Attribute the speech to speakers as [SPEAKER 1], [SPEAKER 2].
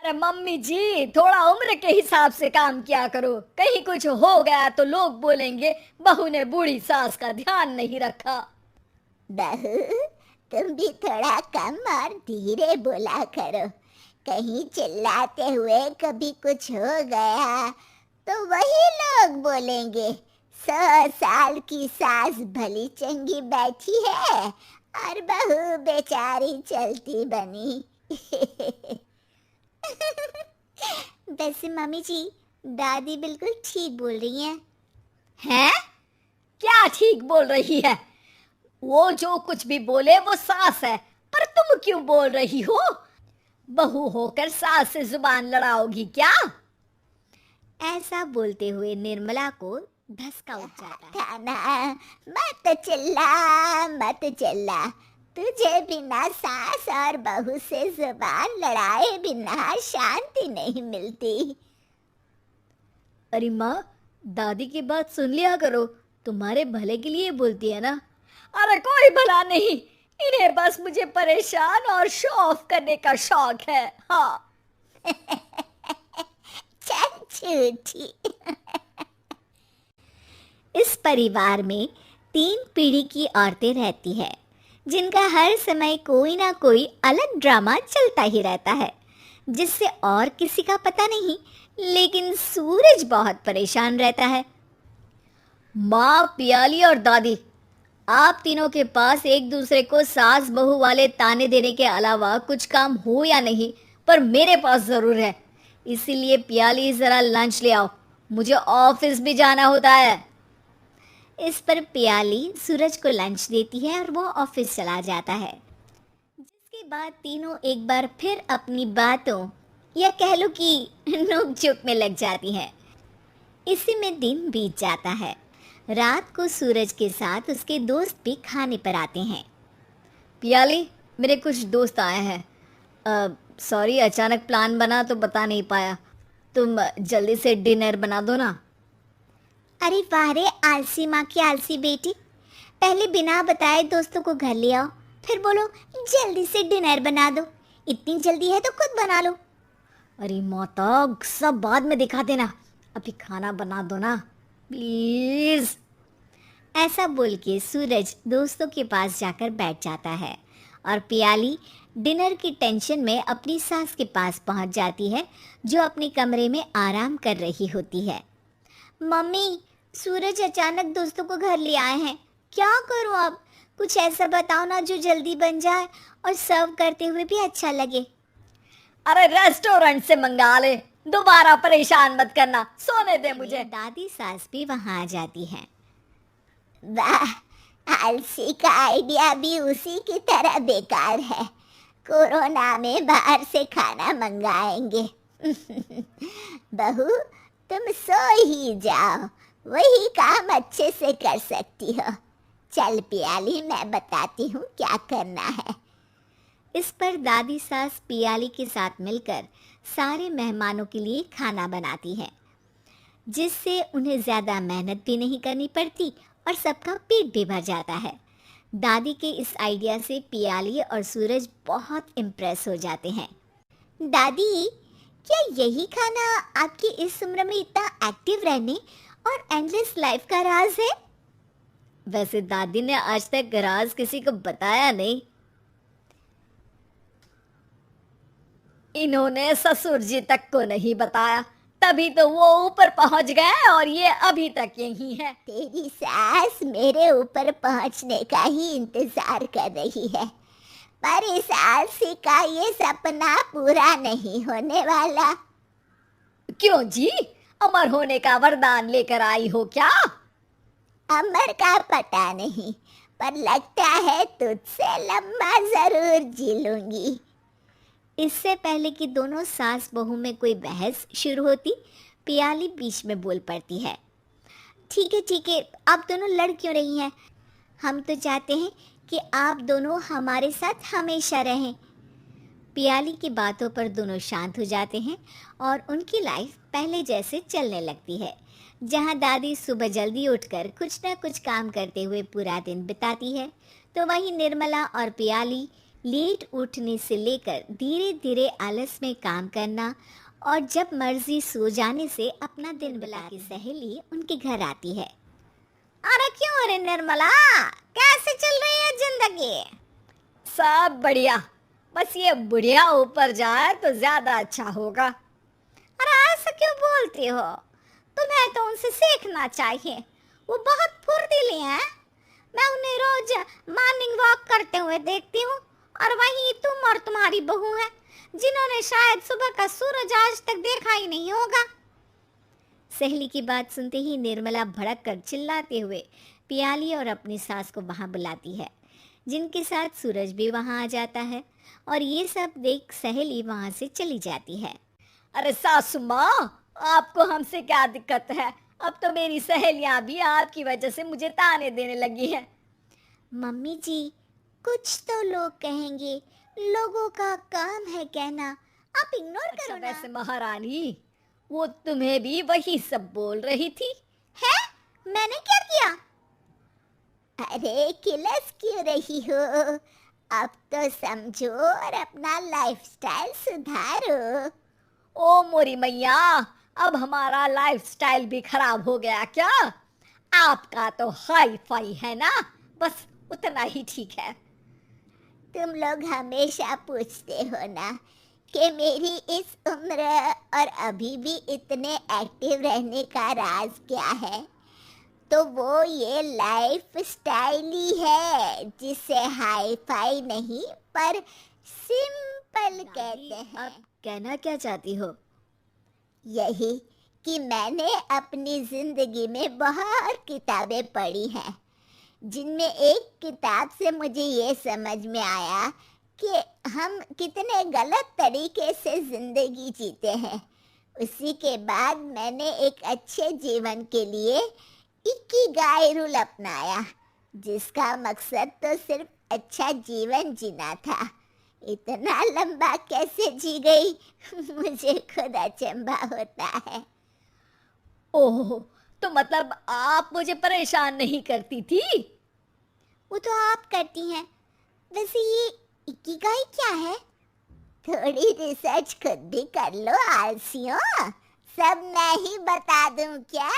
[SPEAKER 1] अरे मम्मी जी, थोड़ा उम्र के हिसाब से काम किया करो। कहीं कुछ हो गया तो लोग बोलेंगे बहू ने बूढ़ी सास का ध्यान नहीं रखा।
[SPEAKER 2] बहू, तुम भी थोड़ा कम और धीरे बोला करो। कहीं चिल्लाते हुए कभी कुछ हो गया तो वही लोग बोलेंगे 100 साल की सास भली चंगी बैठी है और बहू बेचारी चलती बनी। वैसे मम्मी जी, दादी बिल्कुल ठीक बोल रही हैं।
[SPEAKER 1] हैं? क्या ठीक बोल रही है? वो जो कुछ भी बोले वो सास है, पर तुम क्यों बोल रही हो? बहू होकर सास से जुबान लड़ाओगी क्या?
[SPEAKER 2] ऐसा बोलते हुए निर्मला को धक्का उठ जाता है। ना, मत चिल्ला, मत चिल्ला। तुझे बिना सास और बहू से जुबान लड़ाए बिना शांति नहीं मिलती।
[SPEAKER 1] अरे माँ, दादी की बात सुन लिया करो, तुम्हारे भले के लिए बोलती है ना। अरे कोई भला नहीं, इन्हें बस मुझे परेशान और शो ऑफ करने का शौक है। हाँ।
[SPEAKER 2] चल झूठी। इस परिवार में 3 पीढ़ी की औरतें रहती है, जिनका हर समय कोई ना कोई अलग ड्रामा चलता ही रहता है, जिससे और किसी का पता नहीं, लेकिन सूरज बहुत परेशान रहता है।
[SPEAKER 1] माँ, पियाली और दादी, आप तीनों के पास एक दूसरे को सास बहू वाले ताने देने के अलावा कुछ काम हो या नहीं, पर मेरे पास जरूर है। इसीलिए पियाली, जरा लंच ले आओ, मुझे ऑफिस भी जाना होता है।
[SPEAKER 2] इस पर पियाली सूरज को लंच देती है और वो ऑफिस चला जाता है। जिसके बाद तीनों एक बार फिर अपनी बातों या कह लो कि नोक-झोंक में लग जाती हैं। इसी में दिन बीत जाता है। रात को सूरज के साथ उसके दोस्त भी खाने पर आते हैं।
[SPEAKER 1] पियाली, मेरे कुछ दोस्त आए हैं। सॉरी, अचानक प्लान बना तो बता नहीं पाया। तुम जल्दी से डिनर बना दो ना।
[SPEAKER 2] अरे वाह रे, आलसी माँ की आलसी बेटी। पहले बिना बताए दोस्तों को घर ले आओ, फिर बोलो जल्दी से डिनर बना दो। इतनी जल्दी है तो खुद बना लो।
[SPEAKER 1] अरे माता, सब बाद में दिखा देना, अभी खाना बना दो ना प्लीज।
[SPEAKER 2] ऐसा बोल के सूरज दोस्तों के पास जाकर बैठ जाता है और पियाली डिनर की टेंशन में अपनी सास के पास पहुंच जाती है, जो अपने कमरे में आराम कर रही होती है। मम्मी, सूरज अचानक दोस्तों को घर ले आए हैं, क्या करूं अब? कुछ ऐसा बताओ ना जो जल्दी बन जाए और सर्व करते हुए भी अच्छा लगे।
[SPEAKER 1] अरे रेस्टोरेंट से मंगा ले, दोबारा परेशान मत करना, सोने दे मुझे।
[SPEAKER 2] दादी सास भी वहां आ जाती है। वाह, आलसी का आइडिया भी उसी की तरह बेकार है। कोरोना में बाहर से खाना मंगाएंगे। बहू, तुम सो ही जाओ, वही काम अच्छे से कर सकती हो। चल पियाली, मैं बताती हूँ क्या करना है। इस पर दादी सास पियाली के साथ मिलकर सारे मेहमानों के लिए खाना बनाती है, जिससे उन्हें ज़्यादा मेहनत भी नहीं करनी पड़ती और सबका पेट भी भर जाता है। दादी के इस आइडिया से पियाली और सूरज बहुत इम्प्रेस हो जाते हैं। दादी, क्या यही खाना आपकी इस उम्र में इतना एक्टिव रहने और एंडलेस लाइफ का राज है?
[SPEAKER 1] वैसे दादी ने आज तक राज किसी को बताया नहीं। इन्होंने ससुर जी तक को नहीं बताया, तभी तो वो ऊपर पहुंच गए और ये अभी तक यही है।
[SPEAKER 2] तेरी सास मेरे ऊपर पहुंचने का ही इंतजार कर रही है, पर इस आलसी का ये सपना पूरा नहीं होने वाला।
[SPEAKER 1] क्यों जी, अमर होने का वरदान लेकर आई हो क्या?
[SPEAKER 2] अमर का पता नहीं, पर लगता है तुझसे लंबा जरूर जी लूंगी। इससे पहले कि दोनों सास बहू में कोई बहस शुरू होती, पियाली बीच में बोल पड़ती है। ठीक है, आप दोनों लड़ क्यों रही हैं? हम तो चाहते हैं कि आप दोनों हमारे साथ हमेशा रहें। पियाली की बातों पर दोनों शांत हो जाते हैं और उनकी लाइफ पहले जैसे चलने लगती है, जहां दादी सुबह जल्दी उठकर कुछ न कुछ काम करते हुए पूरा दिन बिताती है, तो वहीं निर्मला और पियाली लेट उठने से लेकर धीरे धीरे आलस में काम करना और जब मर्जी सो जाने से अपना दिन बिताती सहेली उनके घर आती है। अरे क्यों रे निर्मला, कैसे चल रही है जिंदगी?
[SPEAKER 1] सब बढ़िया, बस ये बुढ़िया ऊपर जाए तो ज्यादा अच्छा होगा।
[SPEAKER 2] अरे ऐसा क्यों बोलती हो? तुम्हें तो उनसे सीखना चाहिए, वो बहुत फुर्तीली हैं। मैं उन्हें रोज मॉर्निंग वॉक करते हुए देखती हूँ, और वहीं तुम और तुम्हारी बहू है जिन्होंने शायद सुबह का सूरज आज तक देखा ही नहीं होगा।
[SPEAKER 1] सहेली की बात सुनते ही निर्मला भड़क कर चिल्लाते हुए पियाली और अपनी सास को वहां बुलाती है, जिनके साथ सूरज भी वहां आ जाता है और ये सब देख सहेली वहां से चली जाती है। अरे सासू माँ, आपको हमसे क्या दिक्कत है? अब तो मेरी सहेलियां भी आपकी वजह से मुझे ताने देने लगी हैं।
[SPEAKER 2] मम्मी जी, कुछ तो लोग कहेंगे, लोगों का काम है कहना, आप इग्नोर करो ना।
[SPEAKER 1] वैसे महारानी, वो तुम्हें भी वही सब बोल रही थी।
[SPEAKER 2] है? मैंने क्या किया? अरे किलस क्यों रही हो? अब तो समझो और अपना लाइफस्टाइल सुधारो।
[SPEAKER 1] ओ मोरी मैया, अब हमारा लाइफस्टाइल भी खराब हो गया क्या? आपका तो हाई फाई है ना, बस उतना ही ठीक है।
[SPEAKER 2] तुम लोग हमेशा पूछते हो ना कि मेरी इस उम्र और अभी भी इतने एक्टिव रहने का राज क्या है, तो वो ये लाइफ स्टाइल ही है जिसे हाई फाई नहीं पर सिंपल कहते हैं।
[SPEAKER 1] अब कहना क्या चाहती हो?
[SPEAKER 2] यही कि मैंने अपनी जिंदगी में बहुत किताबें पढ़ी हैं, जिनमें एक किताब से मुझे ये समझ में आया कि हम कितने गलत तरीके से जिंदगी जीते हैं। उसी के बाद मैंने एक अच्छे जीवन के लिए इकिगाई रूल अपनाया, जिसका मकसद तो सिर्फ अच्छा जीवन जीना था। इतना लंबा कैसे जी गई मुझे खुद अचंभा होता है।
[SPEAKER 1] ओह, तो मतलब आप मुझे परेशान नहीं करती थी?
[SPEAKER 2] वो तो आप करती हैं। वैसे ये इकिगाई क्या है? थोड़ी रिसर्च खुद भी कर लो आलसियों, सब मैं ही बता दूं क्या?